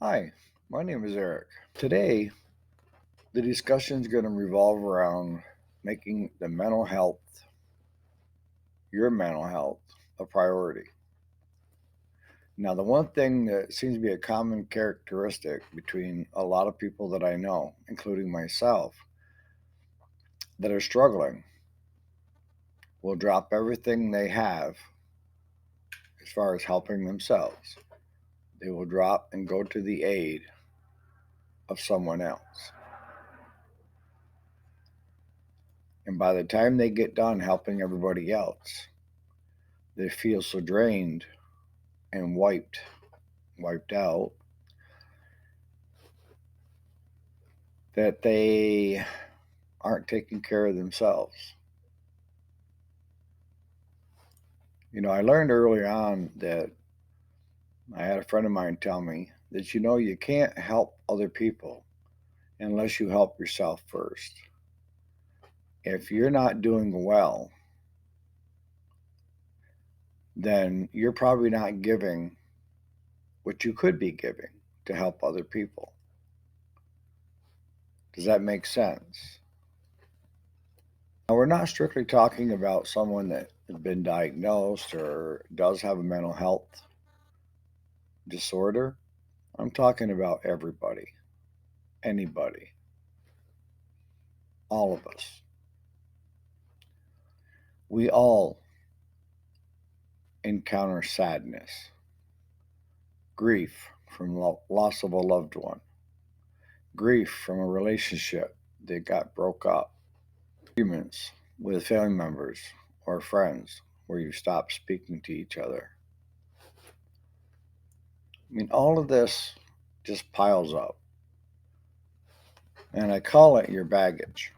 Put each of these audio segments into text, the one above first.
Hi, my name is Eric. Today, the discussion is going to revolve around making your mental health, a priority. Now, the one thing that seems to be a common characteristic between a lot of people that I know, including myself, that are struggling, will drop everything they have as far as helping themselves. They will drop and go to the aid of someone else. And by the time they get done helping everybody else, they feel so drained and wiped out, that they aren't taking care of themselves. I learned early on that I had a friend of mine tell me that you can't help other people unless you help yourself first. If you're not doing well, then you're probably not giving what you could be giving to help other people. Does that make sense? Now, we're not strictly talking about someone that has been diagnosed or does have a mental health disorder. I'm talking about everybody, anybody, all of us. We all encounter sadness, grief from loss of a loved one, grief from a relationship that got broke up, arguments with family members or friends where you stop speaking to each other. All of this just piles up. And I call it your baggage.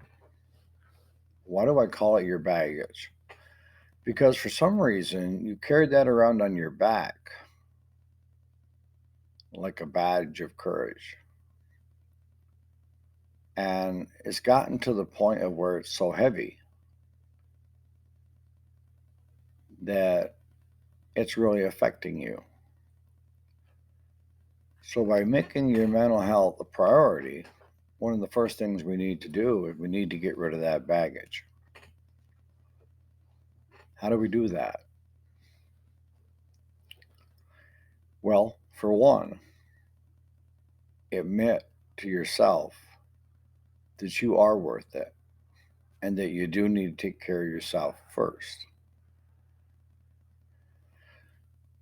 Why do I call it your baggage? Because for some reason, you carried that around on your back like a badge of courage. And it's gotten to the point of where it's so heavy that it's really affecting you. So, by making your mental health a priority, one of the first things we need to do is we need to get rid of that baggage. How do we do that? Well, for one, admit to yourself that you are worth it and that you do need to take care of yourself first.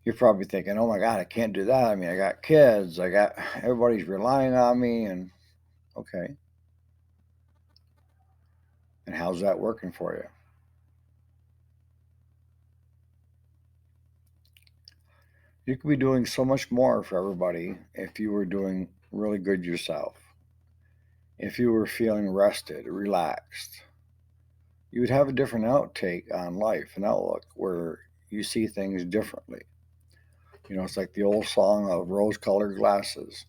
You're probably thinking, oh my God, I can't do that. I got kids, everybody's relying on me. And okay. And how's that working for you? You could be doing so much more for everybody if you were doing really good yourself. If you were feeling rested, relaxed, you would have a different outtake on life, an outlook where you see things differently. It's like the old song of rose colored glasses.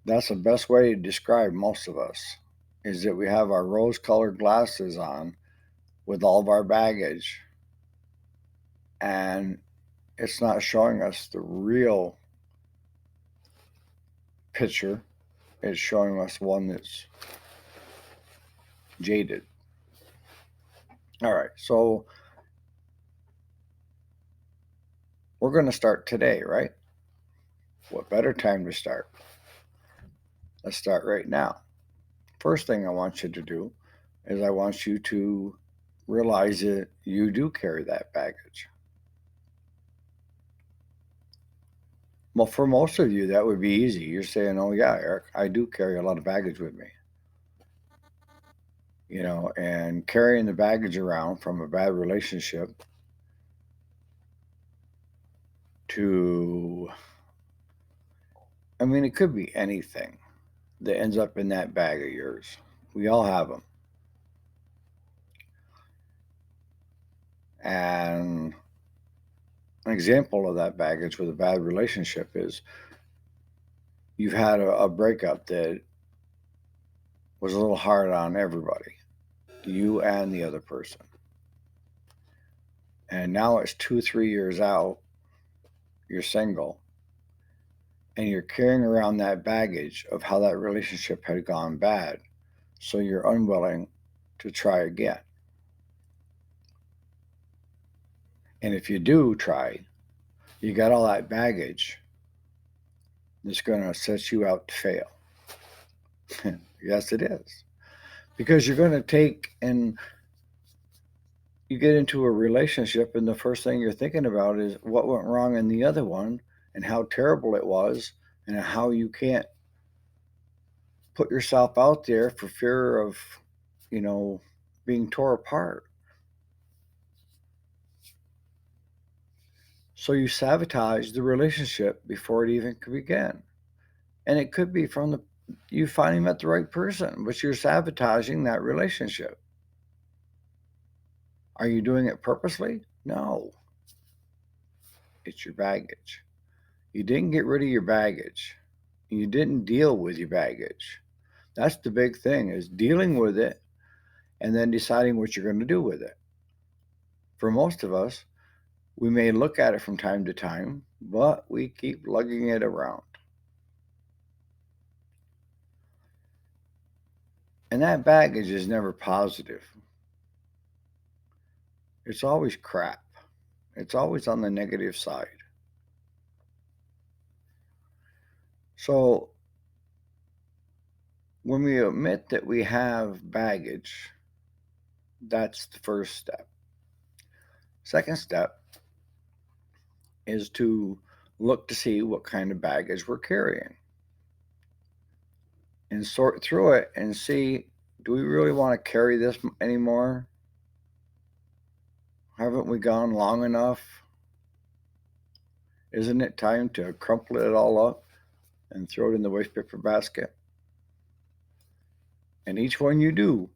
That's the best way to describe most of us, is that we have our rose colored glasses on with all of our baggage, and it's not showing us the real picture. It's showing us one that's jaded. All right, so we're going to start today, right? What better time to start? Let's start right now. First thing I want you to do is I want you to realize that you do carry that baggage. Well, for most of you, that would be easy. You're saying, oh, yeah, Eric, I do carry a lot of baggage with me. And carrying the baggage around from a bad relationship to, it could be anything that ends up in that bag of yours. We all have them. And an example of that baggage with a bad relationship is you've had a breakup that was a little hard on everybody, you and the other person. And now it's 2, 3 years out, you're single, and you're carrying around that baggage of how that relationship had gone bad, so you're unwilling to try again. And if you do try, you got all that baggage that's going to set you out to fail. Yes, it is. Because you're going to take and you get into a relationship, and the first thing you're thinking about is what went wrong in the other one and how terrible it was, and how you can't put yourself out there for fear of, you know, being tore apart. So you sabotage the relationship before it even could begin. And it could be from the you finally met the right person, but you're sabotaging that relationship. Are you doing it purposely? No. It's your baggage. You didn't get rid of your baggage. You didn't deal with your baggage. That's the big thing, is dealing with it and then deciding what you're going to do with it. For most of us, we may look at it from time to time, but we keep lugging it around. And that baggage is never positive. It's always crap. It's always on the negative side. So when we admit that we have baggage, that's the first step. Second step is to look to see what kind of baggage we're carrying and sort through it and see, do we really want to carry this anymore? Haven't we gone long enough? Isn't it time to crumple it all up and throw it in the waste paper basket? And each one you do,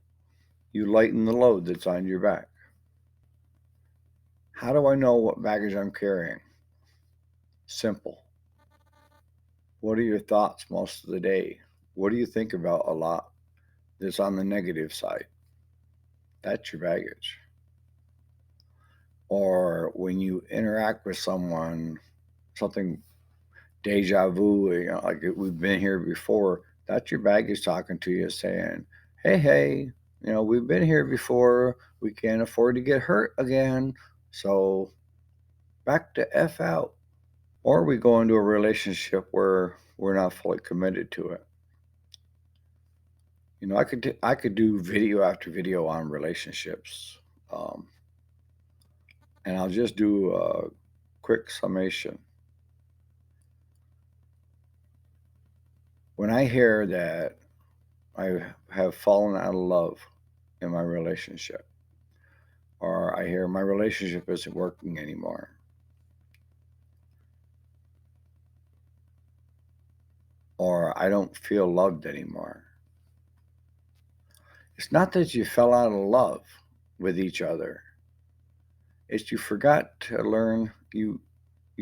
you lighten the load that's on your back. How do I know what baggage I'm carrying? Simple. What are your thoughts most of the day? What do you think about a lot that's on the negative side? That's your baggage. Or when you interact with someone, something deja vu, like we've been here before, that's your baggage talking to you saying, hey, we've been here before. We can't afford to get hurt again. So back to F out. Or we go into a relationship where we're not fully committed to it. I could do video after video on relationships, um, and I'll just do a quick summation. When I hear that I have fallen out of love in my relationship, or I hear my relationship isn't working anymore, or I don't feel loved anymore, it's not that you fell out of love with each other. It's you forgot to learn, you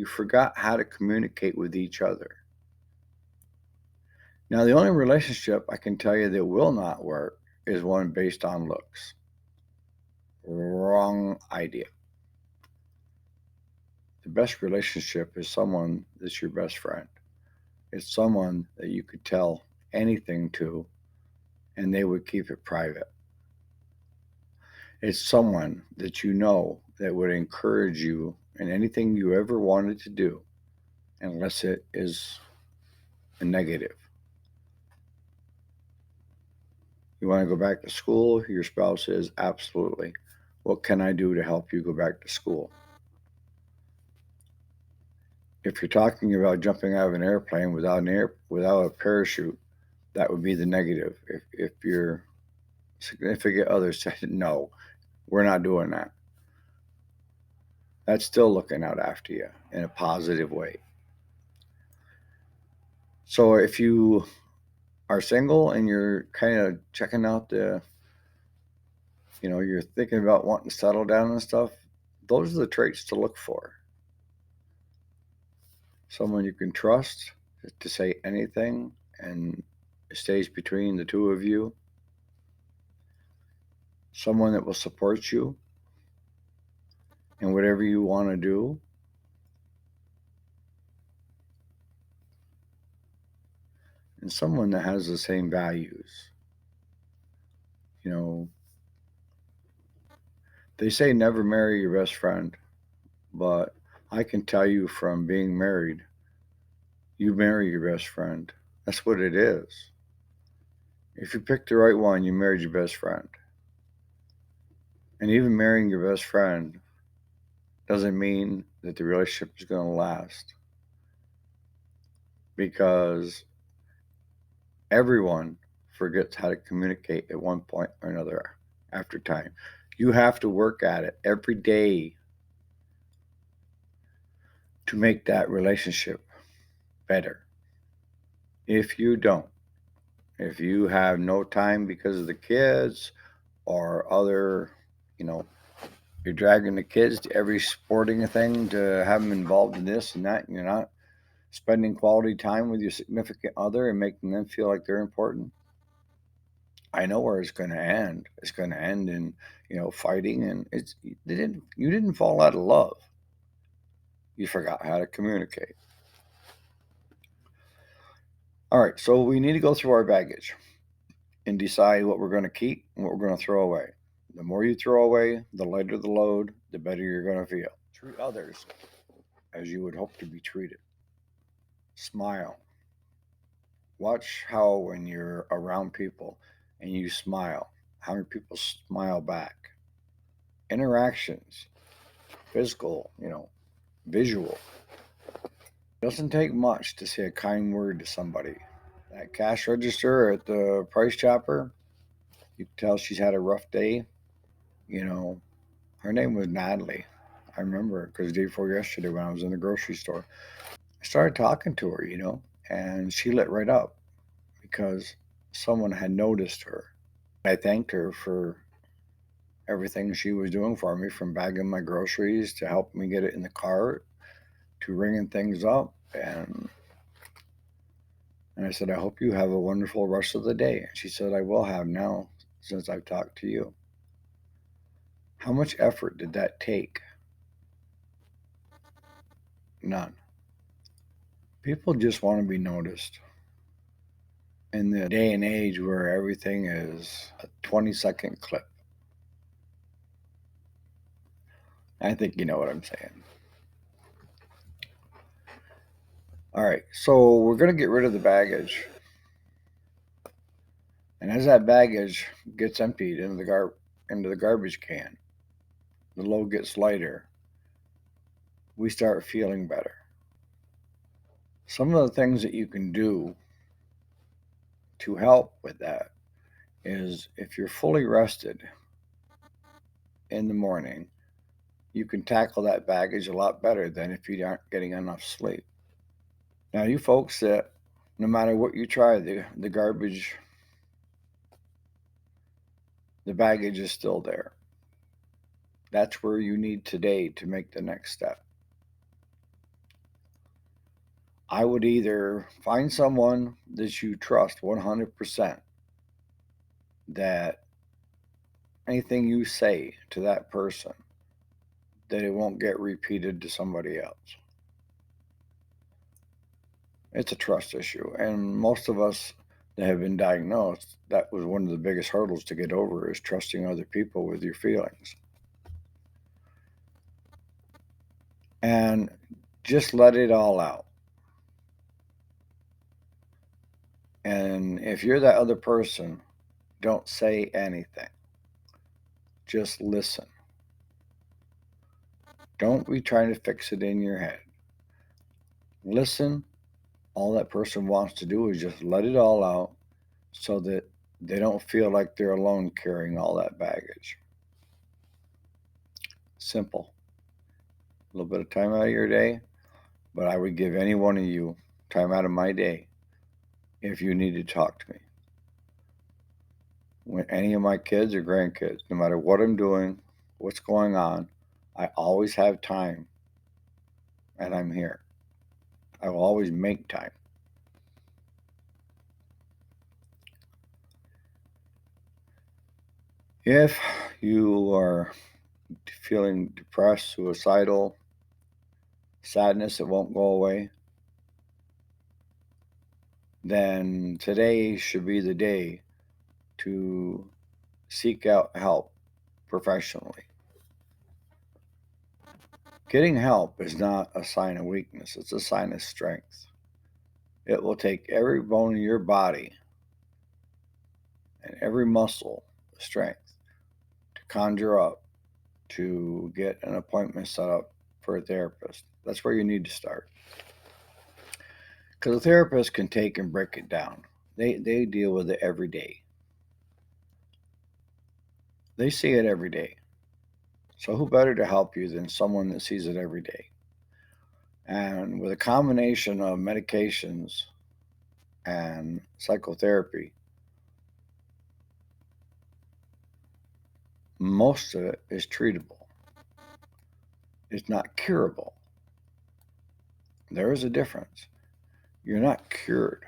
forgot how to communicate with each other. Now, the only relationship I can tell you that will not work is one based on looks. Wrong idea. The best relationship is someone that's your best friend. It's someone that you could tell anything to and they would keep it private. It's someone that you know that would encourage you in anything you ever wanted to do, unless it is a negative. You want to go back to school? Your spouse says, absolutely. What can I do to help you go back to school? If you're talking about jumping out of an airplane without a parachute, that would be the negative. If your significant other said no, we're not doing that, that's still looking out after you in a positive way. So if you are single and you're kind of checking out you're thinking about wanting to settle down and stuff, those are the traits to look for. Someone you can trust to say anything and it stays between the two of you. Someone that will support you in whatever you want to do. and someone that has the same values. You know, they say never marry your best friend, but I can tell you from being married, you marry your best friend. That's what it is. If you pick the right one, you married your best friend. And even marrying your best friend doesn't mean that the relationship is going to last because everyone forgets how to communicate at one point or another after time. You have to work at it every day to make that relationship better. If you don't, if you have no time because of the kids or other, you know, you're dragging the kids to every sporting thing to have them involved in this and that, and you're not spending quality time with your significant other and making them feel like they're important. I know where it's going to end. It's going to end in, fighting, and you didn't fall out of love. You forgot how to communicate. All right, so we need to go through our baggage and decide what we're going to keep and what we're going to throw away. The more you throw away, the lighter the load, the better you're going to feel. Treat others as you would hope to be treated. Smile. Watch how when you're around people and you smile, how many people smile back. Interactions, physical, visual. It doesn't take much to say a kind word to somebody. That cash register at the price chopper, you can tell she's had a rough day. You know, her name was Natalie. I remember because the day before yesterday when I was in the grocery store, I started talking to her, and she lit right up because someone had noticed her. I thanked her for everything she was doing for me, from bagging my groceries to help me get it in the cart to ringing things up. And I said, I hope you have a wonderful rest of the day. And she said, I will have now since I've talked to you. How much effort did that take? None. People just want to be noticed. In the day and age where everything is a 20-second clip, I think you know what I'm saying. All right, so we're going to get rid of the baggage. And as that baggage gets emptied into the garbage can, the load gets lighter. We start feeling better. Some of the things that you can do to help with that is if you're fully rested in the morning, you can tackle that baggage a lot better than if you aren't getting enough sleep. Now, you folks that no matter what you try, the garbage, the baggage is still there. That's where you need today to make the next step. I would either find someone that you trust 100%, that anything you say to that person, that it won't get repeated to somebody else. It's a trust issue. And most of us that have been diagnosed, that was one of the biggest hurdles to get over, is trusting other people with your feelings. And just let it all out. And if you're that other person, don't say anything. Just listen. Don't be trying to fix it in your head. Listen. All that person wants to do is just let it all out so that they don't feel like they're alone carrying all that baggage. Simple. A little bit of time out of your day, but I would give any one of you time out of my day if you need to talk to me. When any of my kids or grandkids, no matter what I'm doing, what's going on, I always have time and I'm here. I will always make time. If you are feeling depressed, suicidal, sadness that won't go away, then today should be the day to seek out help professionally. Getting help is not a sign of weakness, it's a sign of strength. It will take every bone in your body and every muscle strength to conjure up to get an appointment set up for a therapist. That's where you need to start. Because a therapist can take and break it down. They deal with it every day. They see it every day. So who better to help you than someone that sees it every day? And with a combination of medications and psychotherapy, most of it is treatable. It's not curable. There is a difference. You're not cured.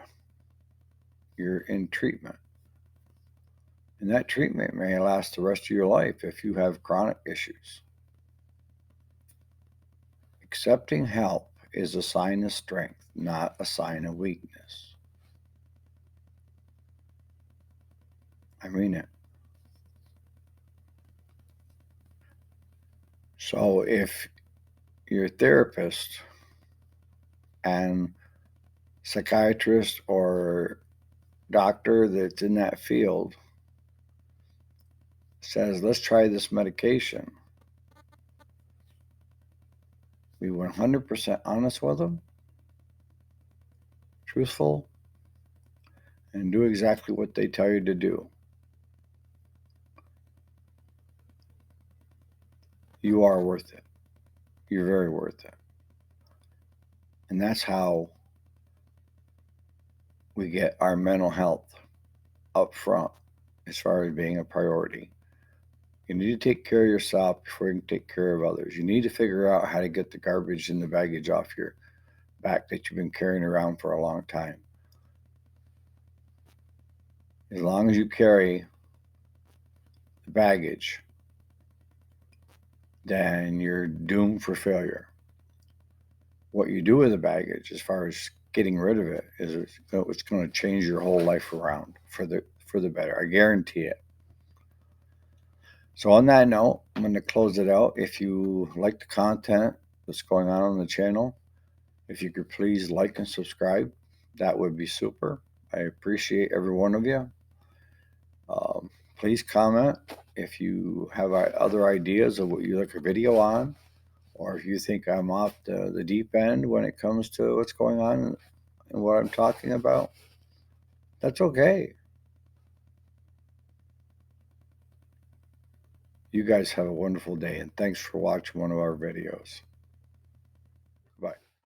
You're in treatment. And that treatment may last the rest of your life if you have chronic issues. Accepting help is a sign of strength, not a sign of weakness. I mean it. So if your therapist and psychiatrist or doctor that's in that field says, let's try this medication, be 100% honest with them, truthful, and do exactly what they tell you to do. You are worth it. You're very worth it. And that's how we get our mental health up front as far as being a priority. You need to take care of yourself before you can take care of others. You need to figure out how to get the garbage and the baggage off your back that you've been carrying around for a long time. As long as you carry the baggage, then you're doomed for failure. What you do with the baggage, as far as getting rid of it, is it's going to change your whole life around for the better. I guarantee it. So on that note, I'm going to close it out. If you like the content that's going on the channel, if you could please like and subscribe, that would be super. I appreciate every one of you. Please comment if you have other ideas of what you'd like a video on, or if you think I'm off the deep end when it comes to what's going on and what I'm talking about. That's okay. You guys have a wonderful day, and thanks for watching one of our videos.